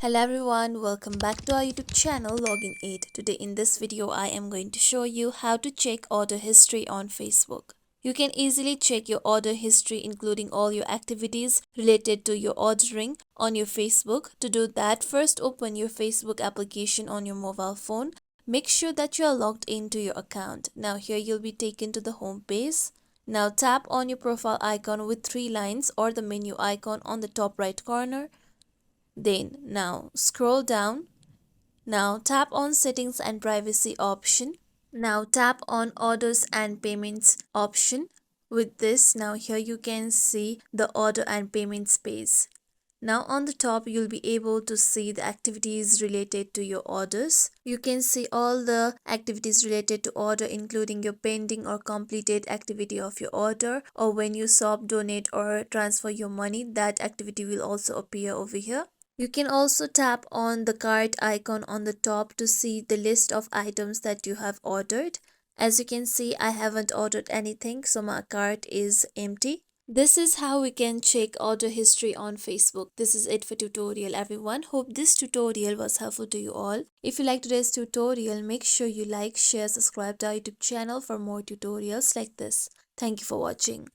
Hello everyone, welcome back to our YouTube channel Login 8. Today in this video I am going to show you how to check order history on Facebook. You can easily check your order history including all your activities related to your ordering on your Facebook. To do that, first open your Facebook application on your mobile phone. Make sure that you are logged into your account. Now here you'll be taken to the home page. Now tap on your profile icon with three lines or the menu icon on the top right corner. Then now scroll down. Now tap on settings and privacy option. Now tap on orders and payments option. With this, now here you can see the order and payments page. Now on the top you'll be able to see the activities related to your orders. You can see all the activities related to order including your pending or completed activity of your order, or when you shop, donate or transfer your money, that activity will also appear over here. You can also tap on the cart icon on the top to see the list of items that you have ordered. As you can see, I haven't ordered anything, so my cart is empty. This is how we can check order history on Facebook. This is it for tutorial everyone. Hope this tutorial was helpful to you all. If you like today's tutorial, make sure you like, share, subscribe to our YouTube channel for more tutorials like this. Thank you for watching.